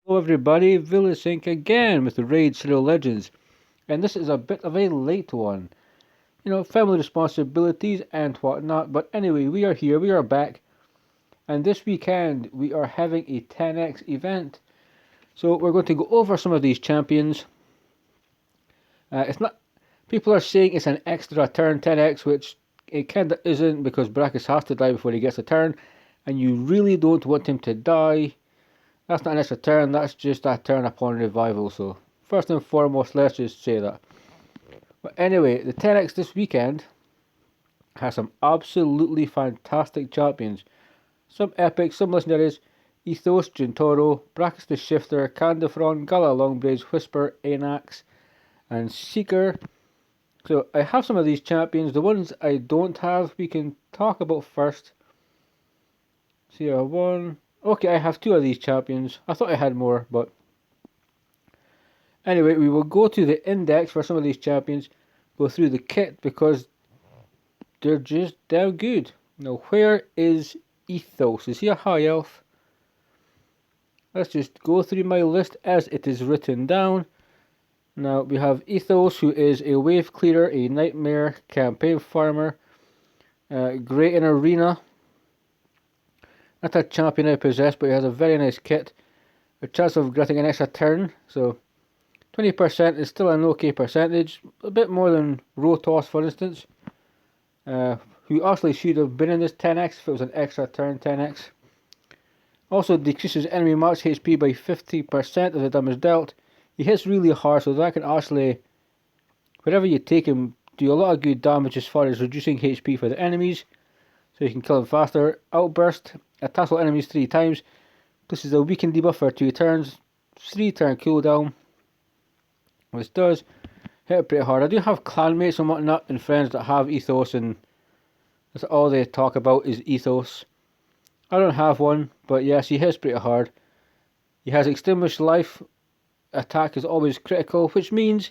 Hello everybody, Vilisink again with the Raid Serial Legends, and this is a bit of a late one. Family responsibilities and whatnot, but anyway, we are here, we are back, and this weekend we are having a 10x event. So we're going to go over some of these champions. It's not, people are saying it's an extra turn 10x, which it kinda isn't because Brakus has to die before he gets a turn, and you really don't want him to die. That's not an extra turn, that's just a turn upon revival, so first and foremost, let's just say that. But anyway, the 10x this weekend has some absolutely fantastic champions. Some epic, some legendaries: Ethos, Jintoro, Brakus the Shifter, Candaphron, Gala Longbraids, Whisper, Anax, and Seeker. So I have some of these champions. The ones I don't have, we can talk about first. So yeah, one. Okay, I have two of these champions. I thought I had more, but anyway, we will go to the index for some of these champions, go through the kit because they're just damn good. Now, where is Ethos? Is he a high elf? Let's just go through my list as it is written down. Now, we have Ethos, who is a wave clearer, a nightmare, campaign farmer, great in arena. Not a champion I possess, but he has a very nice kit. A chance of getting an extra turn, so 20% is still an okay percentage. A bit more than Rotos, for instance, who actually should have been in this 10x if it was an extra turn 10x. Also decreases enemy max HP by 50% of the damage dealt. He hits really hard, so that can actually, wherever you take him, do a lot of good damage as far as reducing HP for the enemies, so you can kill him faster. Outburst, attacks all enemies 3 times. This is a weaken debuff for 2 turns, 3 turn cooldown, which does hit pretty hard. I do have clanmates and whatnot and friends that have Ethos, and that's all they talk about is Ethos. I don't have one, but yes, he hits pretty hard. He has Extinguished Life. Attack is always critical, which means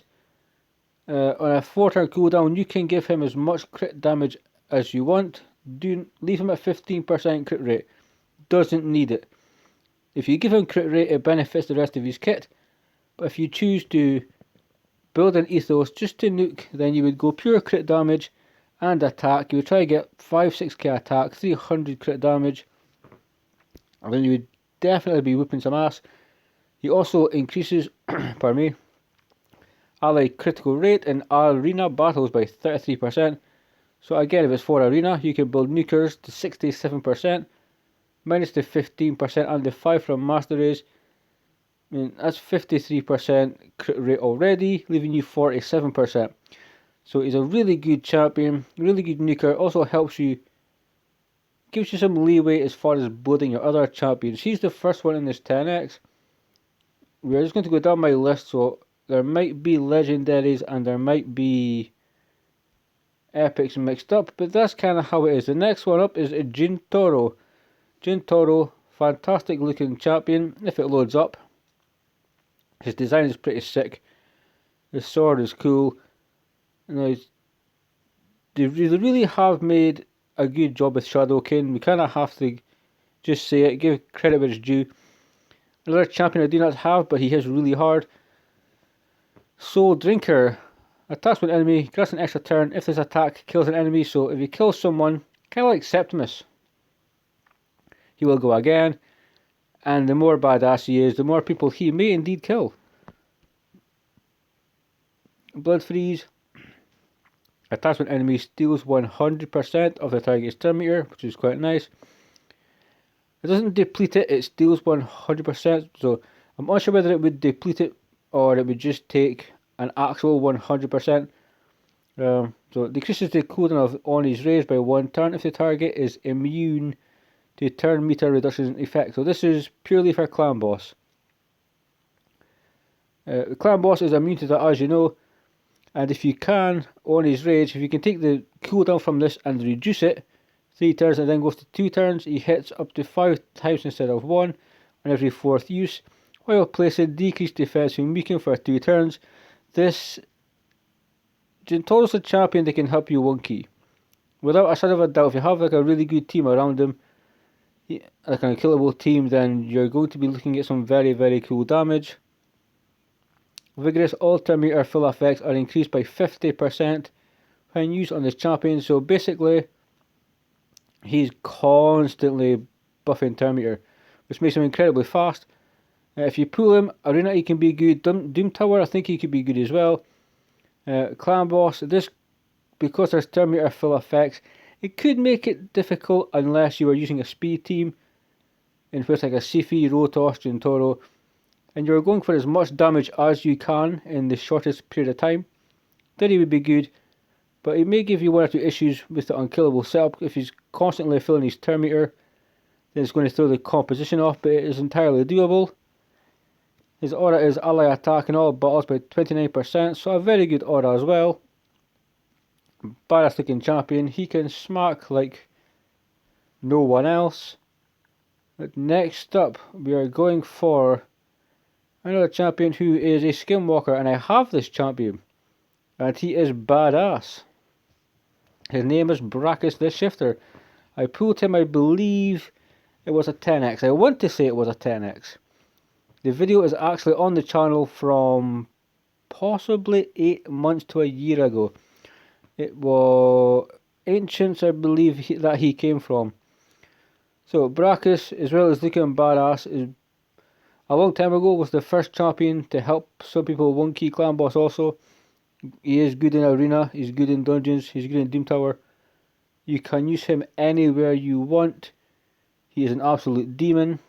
on a 4 turn cooldown you can give him as much crit damage as you want. Do leave him at 15% crit rate. Doesn't need it. If you give him crit rate, it benefits the rest of his kit. But if you choose to build an Ethos just to nuke, then you would go pure crit damage and attack. You would try to get 5-6k attack, 300 crit damage, and then you would definitely be whipping some ass. He also increases pardon me, ally critical rate in arena battles by 33%. So again, if it's for arena, you can build nukers to 67%, minus the 15% and the 5 from master race. I mean, that's 53% crit rate already, leaving you 47%. So he's a really good champion, really good nuker. Also helps you, gives you some leeway as far as building your other champions. He's the first one in this 10x. We're just going to go down my list, so there might be legendaries and there might be epics mixed up, but that's kind of how it is. The next one up is Jintoro. Jintoro, fantastic looking champion if it loads up. His design is pretty sick. His sword is cool. Now, they really have made a good job with Shadowkin. We kind of have to just say it, give credit where it's due. Another champion I do not have, but he hits really hard. Soul Drinker. Attacks with an enemy, grants an extra turn if this attack kills an enemy. So if he kills someone, kind of like Septimus, he will go again. And the more badass he is, the more people he may indeed kill. Blood Freeze. Attacks with an enemy, steals 100% of the target's turn meter, which is quite nice. It doesn't deplete it, it steals 100%, so I'm unsure whether it would deplete it or it would just take an actual 100%. So it decreases the cooldown of Oni's raise by 1 turn if the target is immune to turn meter reduction effect. So this is purely for clan boss. The clan boss is immune to that, as you know, and if you can, Oni's rage, if you can take the cooldown from this and reduce it 3 turns and then goes to 2 turns, he hits up to 5 times instead of 1 on every 4th use, while placing decreased defense and weaken for 2 turns. This Jintoro's a champion that can help you 1 key. Without a shadow of a doubt, if you have like a really good team around him, like an unkillable team, then you're going to be looking at some very, very cool damage. Vigorous all-turn meter full effects are increased by 50% when used on this champion. So basically, he's constantly buffing turn meter, which makes him incredibly fast. If you pull him, Arena he can be good. Doom Tower, I think he could be good as well. Clan Boss, this, because there's turn meter full effects, it could make it difficult unless you are using a speed team, in which like a Sifi, Rotos, Jintoro, and you're going for as much damage as you can in the shortest period of time. Then he would be good, but it may give you one or two issues with the unkillable setup. If he's constantly filling his turn meter, then it's going to throw the composition off, but it is entirely doable. His aura is ally attack and all battles by 29%, so a very good aura as well. Badass looking champion, he can smack like no one else. But next up, we are going for another champion who is a skinwalker, and I have this champion, and he is badass. His name is Brakus the Shifter. I pulled him, I believe it was a 10x. I want to say it was a 10x. The video is actually on the channel from possibly 8 months to a year ago. It was Ancients, I believe, that he came from. So Brakus, as well as looking badass, is a long time ago was the first champion to help some people 1-key clan boss also. He is good in arena, he's good in dungeons, he's good in Doom Tower. You can use him anywhere you want. He is an absolute demon.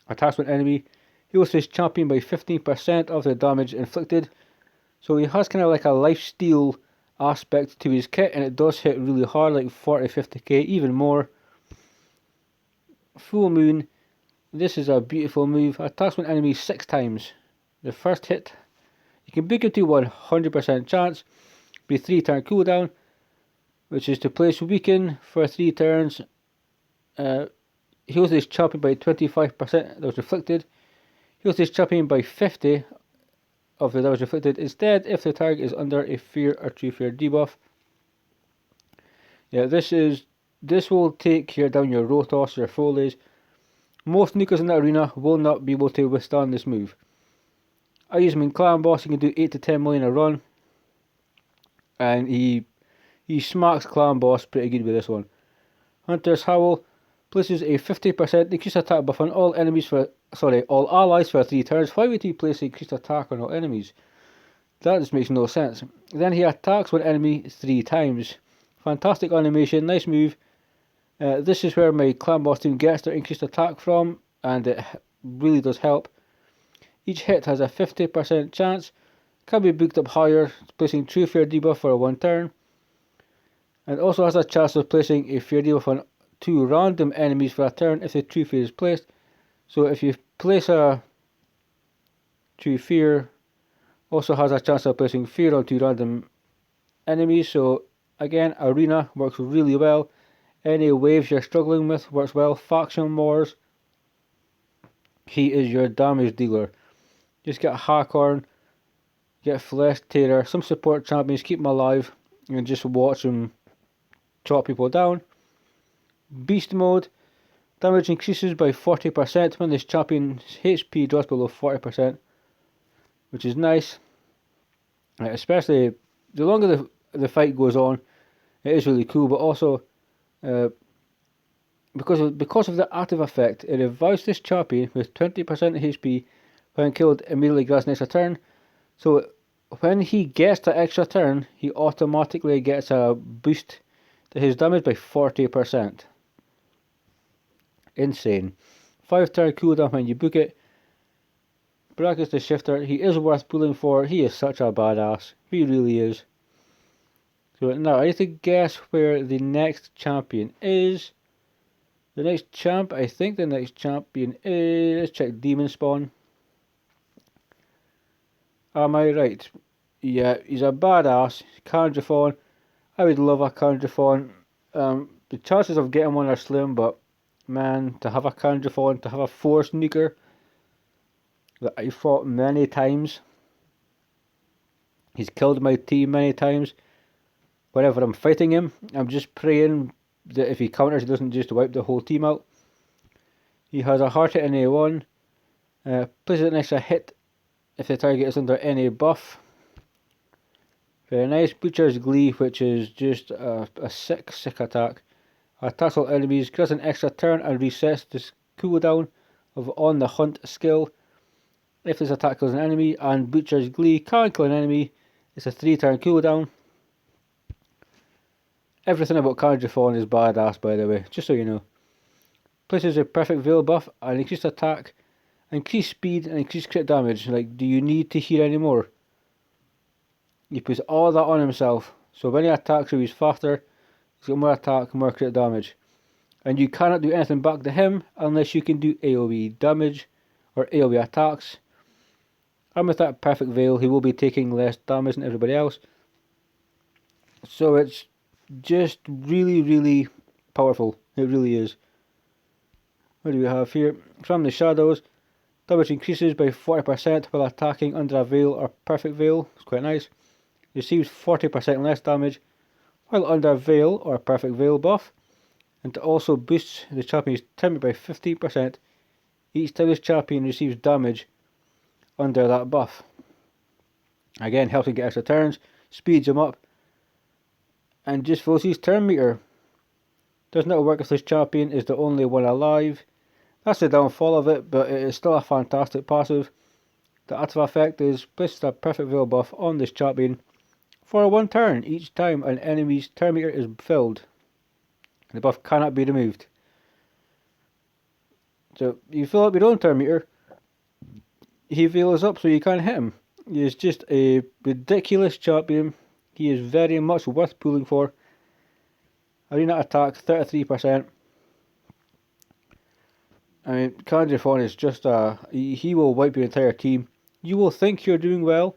Attacks one enemy. Heals his champion by 15% of the damage inflicted. So he has kind of like a lifesteal aspect to his kit, and it does hit really hard, like 40-50k, even more. Full Moon. This is a beautiful move. Attacks one enemy 6 times. The first hit, you can book him to 100% chance. Be 3 turn cooldown, which is to place weaken for 3 turns. Heals this champion by 25% that was reflected. Heals this champion by 50 of the damage reflected instead if the target is under a fear or true fear debuff. Yeah, this will take down your Rotos, your Folies. Most nukers in the arena will not be able to withstand this move. I use him in Clan Boss. He can do 8 to 10 million a run, and he smacks Clan Boss pretty good with this one. Hunter's Howl places a 50% increased attack buff on all allies for 3 turns. Why would he place increased attack on all enemies? That just makes no sense. Then he attacks one enemy 3 times. Fantastic animation, nice move. This is where my Clan Boss team gets their increased attack from, and it really does help. Each hit has a 50% chance, can be booked up higher, placing true fear debuff for 1 turn, and also has a chance of placing a fear debuff on 2 random enemies for a turn if the true fear is placed. So if you place a true fear, also has a chance of placing fear on 2 random enemies. So again, arena works really well. Any waves you're struggling with works well. Faction wars, he is your damage dealer. Just get Hackhorn, get Flesh Tearer, some support champions, keep them alive, and just watch them chop people down. Beast mode, damage increases by 40% when this champion's HP drops below 40%, which is nice. Especially the longer the fight goes on, it is really cool. But also, because of the active effect, it revives this champion with 20% HP when killed immediately grants an extra turn. So when he gets the extra turn, he automatically gets a boost to his damage by 40%. Insane. 5 turn cooldown when you book it. Brakus the Shifter, he is worth pulling for. He is such a badass. He really is. So now I need to guess where the next champion is. I think the next champion is, let's check Demonspawn. Am I right? Yeah, he's a badass. Candaphron. I would love a Candaphron. The chances of getting one are slim, but man, to have a Candaphron, to have a force nuker that I fought many times. He's killed my team many times. Whenever I'm fighting him, I'm just praying that if he counters, he doesn't just wipe the whole team out. He has a hard hit in A1. Places an extra hit if the target is under any buff. Very nice. Butcher's Glee, which is just a sick attack. Attacks all enemies, gets an extra turn and resets the cooldown of On the Hunt skill if this attack kills an enemy, and Butcher's Glee can kill an enemy. It's a 3-turn cooldown. Everything about Candaphron is badass, by the way, just so you know. Places a perfect veil buff, and increased attack, increased speed, and increased crit damage. Like, do you need to heal anymore? He puts all that on himself, so when he attacks you, he's faster, he's got more attack, more crit damage. And you cannot do anything back to him unless you can do AoE damage or AoE attacks. And with that perfect veil, he will be taking less damage than everybody else. So it's just really powerful. It really is. What do we have here? From the shadows, damage increases by 40% while attacking under a veil or perfect veil. It's quite nice. Receives 40% less damage while under a veil or perfect veil buff. And it also boosts the champion's temp by 15% each time this champion receives damage under that buff. Again, helps him get extra turns, speeds him up, and just fills his turn meter. Does not work if this champion is the only one alive. That's the downfall of it, but it is still a fantastic passive. The active effect is places a perfect veil buff on this champion for 1 turn each time an enemy's turn meter is filled. The buff cannot be removed. So you fill up your own turn meter, he veils up so you can't hit him. He is just a ridiculous champion. He is very much worth pulling for. Arena attack 33%. I mean, Candaphron is just he will wipe your entire team. You will think you're doing well.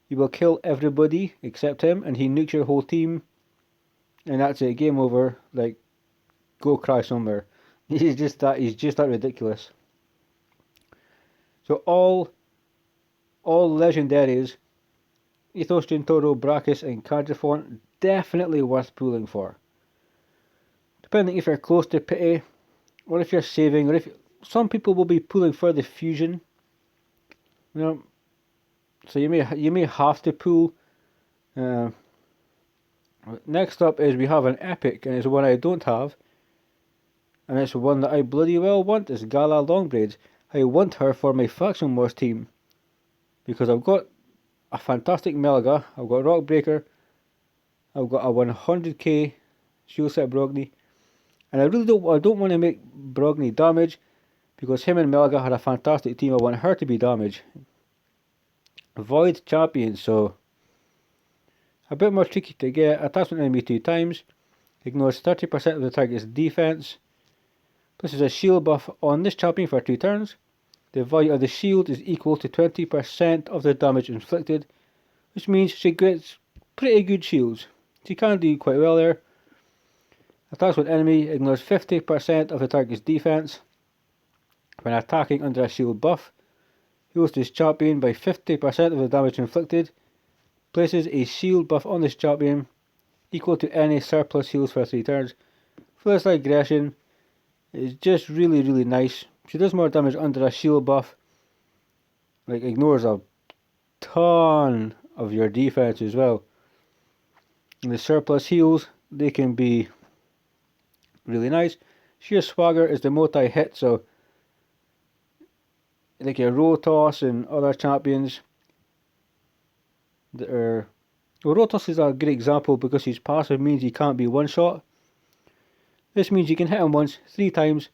You will kill everybody except him, and he nukes your whole team. And that's it, game over. Like, go cry somewhere. He's just that ridiculous. So all legendaries, Ethos, Jintoro, Brakus and Candaphron, definitely worth pulling for. Depending if you're close to pity, or if you're saving, or if some people will be pulling for the fusion. You know, so you may have to pull. Next up is we have an epic, and it's one I don't have, and it's one that I bloody well want. It's Gala Longbraids. I want her for my Faction Wars team because I've got a fantastic Melga, I've got Rockbreaker, I've got a 100k shield set Brogni, and I don't want to make Brogni damage because him and Melga had a fantastic team. I want her to be damage. Void champion, so a bit more tricky to get. Attacks an enemy 2 times, ignores 30% of the target's defense. Places a shield buff on this champion for 2 turns. The value of the shield is equal to 20% of the damage inflicted, which means she gets pretty good shields. She can do quite well there. Attacks with enemy, ignores 50% of the target's defense. When attacking under a shield buff, heals this champion by 50% of the damage inflicted. Places a shield buff on this champion equal to any surplus heals for 3 turns. Fearless aggression is just really nice. She does more damage under a shield buff. Like, ignores a ton of your defense as well. And the surplus heals, they can be really nice. Sheer Swagger is the multi-hit, so like your Rotos and other champions that are... Well, Rotos is a good example because his passive means he can't be one-shot. This means you can hit him once, 3 times.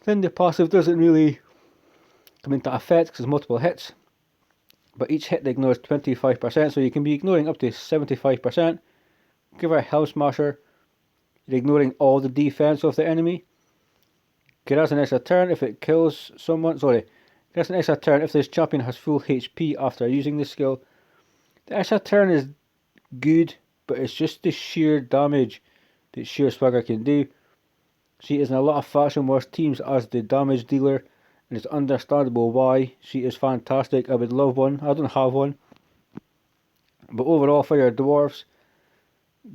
Then the passive doesn't really come into effect because it's multiple hits. But each hit ignores 25%, so you can be ignoring up to 75%. Give her a Hell Smasher. You're ignoring all the defense of the enemy. Get us an extra turn if it kills someone. Sorry. Get us an extra turn if this champion has full HP after using this skill. The extra turn is good, but it's just the sheer damage that Sheer Swagger can do. She is in a lot of Faction Wars teams as the damage dealer, and it's understandable why. She is fantastic. I would love one. I don't have one. But overall, for your dwarves,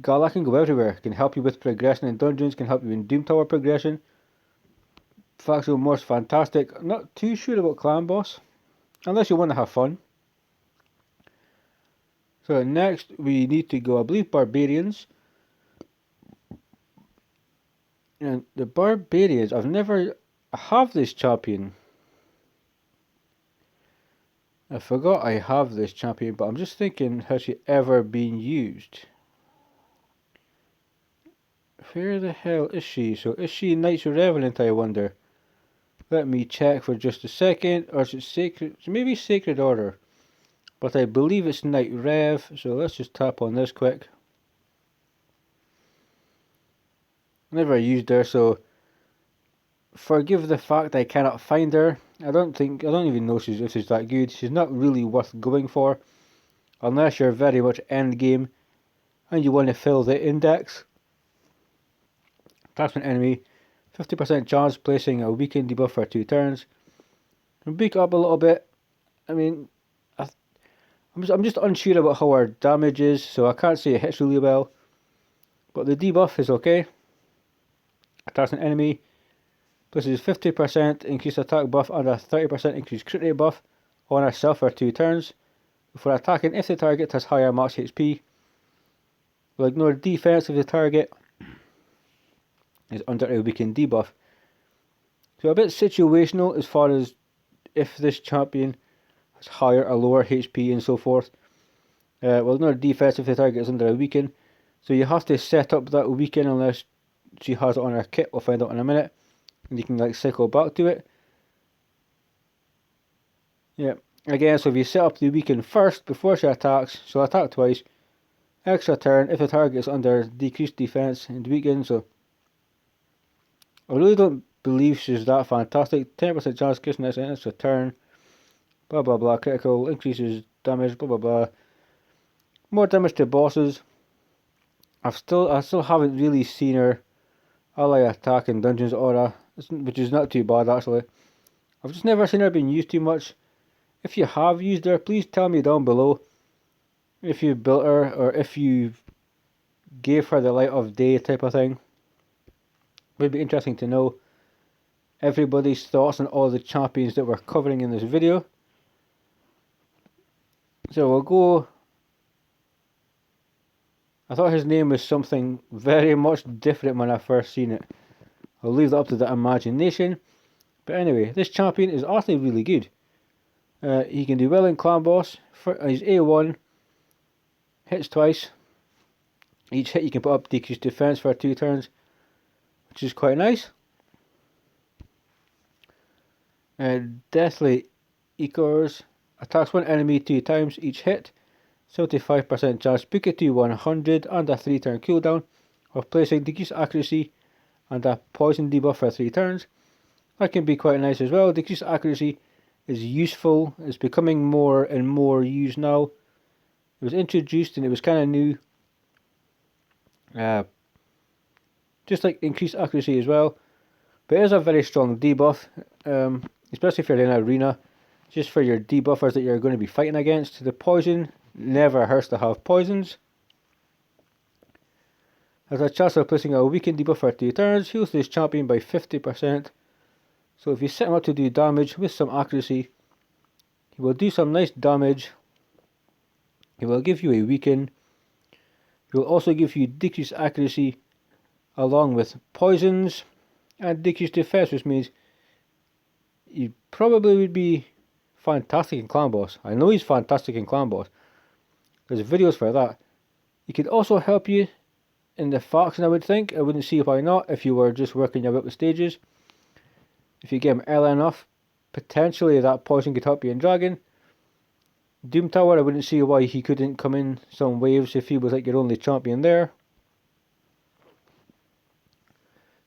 Gala can go everywhere. Can help you with progression in dungeons, can help you in Doom Tower progression. Factional Morph's fantastic. I'm not too sure about Clan Boss, unless you want to have fun. So next we need to go, I believe, Barbarians. And the Barbarians, I have this champion. I forgot I have this champion, but I'm just thinking, has she ever been used? Where the hell is she? So is she Knights Revenant, I wonder? Let me check for just a second. Or is it Sacred? It's maybe Sacred Order. But I believe it's Knight Rev, so let's just tap on this quick. Never used her, so forgive the fact I cannot find her. I don't even know if she's that good. She's not really worth going for, unless you're very much end game and you want to fill the index. Attachment enemy, 50% chance placing a weakened debuff for 2 turns. And beak up a little bit. I mean, I'm just unsure about how our damage is, so I can't say it hits really well. But the debuff is okay. Attachment enemy places 50% increased attack buff and a 30% increased crit rate buff on herself for 2 turns. Before attacking, if the target has higher max HP, we'll ignore defense if the target is under a weakened debuff. So a bit situational as far as if this champion has higher or lower HP and so forth. We'll ignore defense if the target is under a weaken. So you have to set up that weaken unless she has it on her kit. We'll find out in a minute. And you can like cycle back to it. Yeah. Again, so if you set up the weaken first before she attacks, she'll attack twice. Extra turn if the target is under decreased defense and weaken. So I really don't believe she's that fantastic. 10% chance kissing this an extra turn. Blah blah blah. Critical increases damage. Blah blah blah. More damage to bosses. I still haven't really seen her ally attack in Dungeons Aura, which is not too bad actually. I've just never seen her being used too much. If you have used her, please tell me down below if you built her or if you gave her the light of day type of thing. Would be interesting to know everybody's thoughts on all the champions that we're covering in this video. So we'll go. I thought his name was something very much different when I first seen it. I'll leave that up to the imagination. But anyway, this champion is actually really good. He can do well in Clan Boss. He's A1. Hits twice. Each hit you can put up decreased defense for 2 turns, which is quite nice. Deathly Ethos attacks one enemy 2 times each hit. 75% chance book it to 100 and a 3 turn cooldown of placing decreased accuracy and a poison debuff for 3 turns. That can be quite nice as well. Decreased accuracy is useful. It's becoming more and more used now. It was introduced and it was kind of new. Just like increased accuracy as well. But it is a very strong debuff, especially if you're in an arena. Just for your debuffers that you're going to be fighting against. The poison never hurts to have poisons. Has a chance of placing a weakened debuff for 2 turns. Heals this champion by 50%. So if you set him up to do damage with some accuracy, he will do some nice damage. He will give you a weaken. He will also give you decreased accuracy along with poisons and decreased defense, which means he probably would be fantastic in Clan Boss. I know he's fantastic in Clan Boss. There's videos for that. He could also help you in the faction, I would think. I wouldn't see why not if you were just working your way up the stages. If you get him early enough, potentially that poison could help you in Dragon. Doom Tower, I wouldn't see why he couldn't come in some waves if he was like your only champion there.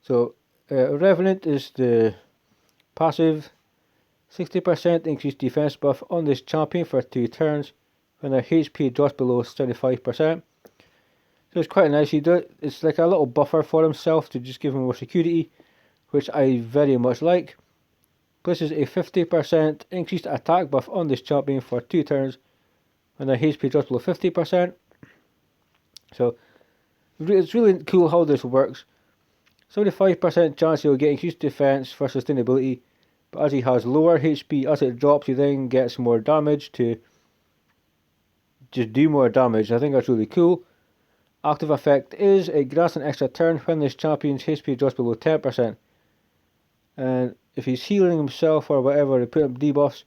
So, Revenant is the passive. 60% increased defense buff on this champion for 2 turns when their HP drops below 75%. So it's quite nice. It's like a little buffer for himself to just give him more security, which I very much like. Places a 50% increased attack buff on this champion for 2 turns when their HP drops below 50%. So it's really cool how this works. 75% chance he'll get increased defense for sustainability, but as he has lower HP, as it drops, he then gets more damage to just do more damage. I think that's really cool. Active effect is it grants an extra turn when this champion's HP drops below 10%. And if he's healing himself or whatever, to put up debuffs,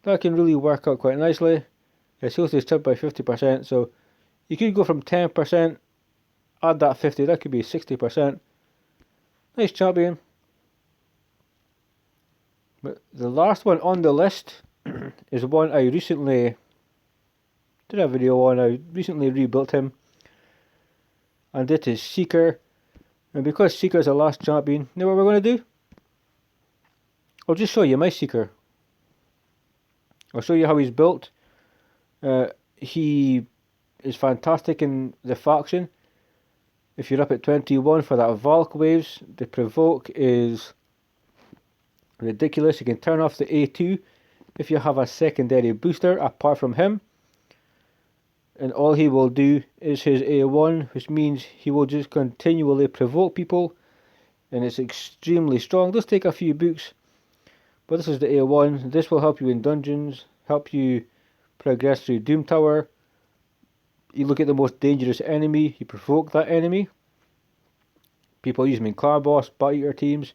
that can really work out quite nicely. It heals his chip by 50%, so you could go from 10%, add that 50, that could be 60%. Nice champion. But the last one on the list is one I recently did a video on. I recently rebuilt him, and it is Seeker. And because Seeker is the last champion, you know what we're going to do? I'll just show you my Seeker. I'll show you how he's built. He is fantastic in the faction. If you're up at 21 for that Valk waves, the provoke is ridiculous. You can turn off the A2 if you have a secondary booster apart from him. And all he will do is his A1, which means he will just continually provoke people. And it's extremely strong. It does take a few books, but this is the A1. This will help you in dungeons, help you progress through Doom Tower. You look at the most dangerous enemy, you provoke that enemy. People use him in Clan Boss, Bat Eater teams,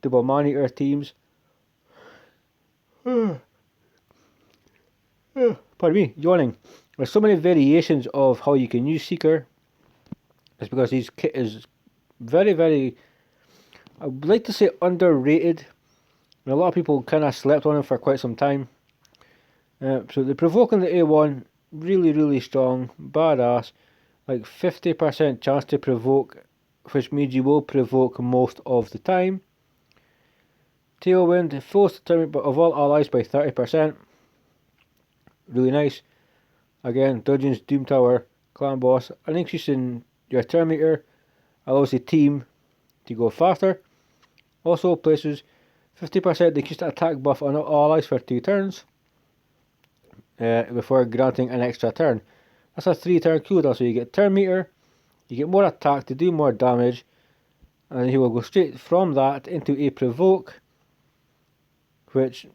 Double Man Eater teams. Pardon me, yawning. There's so many variations of how you can use Seeker. It's because his kit is very, very, I would like to say underrated. And a lot of people kind of slept on him for quite some time. So the provoking the A1, really, really strong, badass. Like 50% chance to provoke, which means you will provoke most of the time. Tailwind, force determined of all allies by 30%. Really nice. Again, dungeons, Doom Tower, Clan Boss. An increase in your turn meter allows the team to go faster. Also places 50% decreased attack buff on all allies for 2 turns. Before granting an extra turn. That's a 3-turn cooldown, so you get turn meter, you get more attack to do more damage, and he will go straight from that into a provoke, which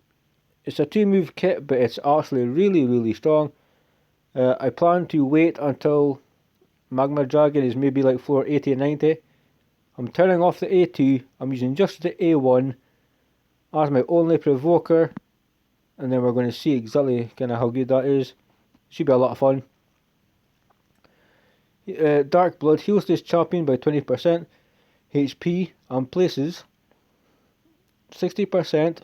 it's a 2-move kit, but it's actually really, really strong. I plan to wait until Magma Dragon is maybe like floor 80 and 90. I'm turning off the A2, I'm using just the A1 as my only provoker, and then we're going to see exactly kind of how good that is. Should be a lot of fun. Dark Blood heals this champion by 20% HP and places 60%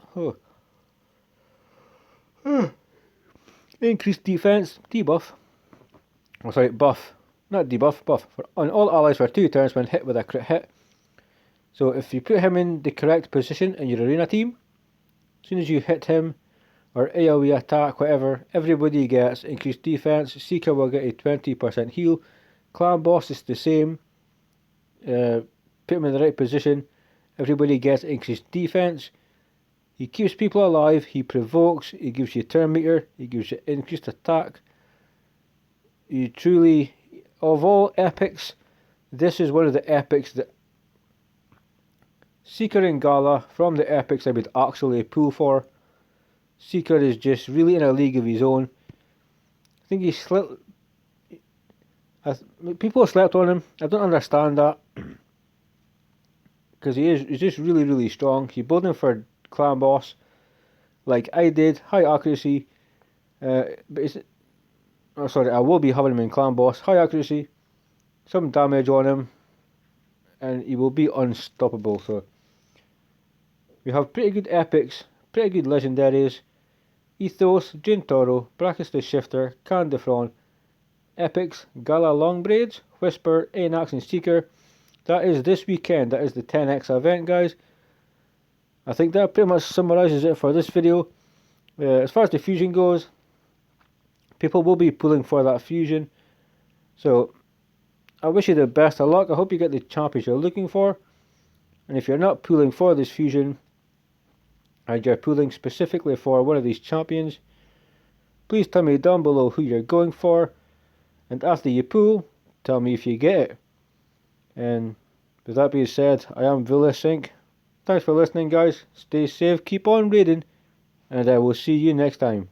increased defense debuff. Oh, sorry, buff, not debuff, buff on all allies for 2 turns when hit with a crit hit. So if you put him in the correct position in your arena team, as soon as you hit him, or AoE attack, whatever, everybody gets increased defense. Seeker will get a 20% heal. Clan Boss is the same. Put him in the right position, everybody gets increased defense. He keeps people alive, he provokes, he gives you turn meter, he gives you increased attack. You truly, of all epics, this is one of the epics that Seeker and Gala, from the epics I would actually pull for. Seeker is just really in a league of his own. I think he's slept. People slept on him. I don't understand that, because he's just really, really strong. You build him for Clan Boss, like I did. High accuracy. But it's, oh sorry, I will be having him in Clan Boss. High accuracy, some damage on him, and he will be unstoppable. So we have pretty good epics, pretty good legendaries. Ethos, Jintoro, Brakus the Shifter, Candaphron, epics, Gala Longbraids, Whisper, Anax and Seeker. That is this weekend. That is the 10x event, guys. I think that pretty much summarises it for this video. As far as the fusion goes, people will be pulling for that fusion. So I wish you the best of luck. I hope you get the champions you're looking for. And if you're not pulling for this fusion, and you're pulling specifically for one of these champions, please tell me down below who you're going for, and after you pull, tell me if you get it. And With that being said, I am Vilisink. Thanks for listening, guys. Stay safe, keep on raiding, and I will see you next time.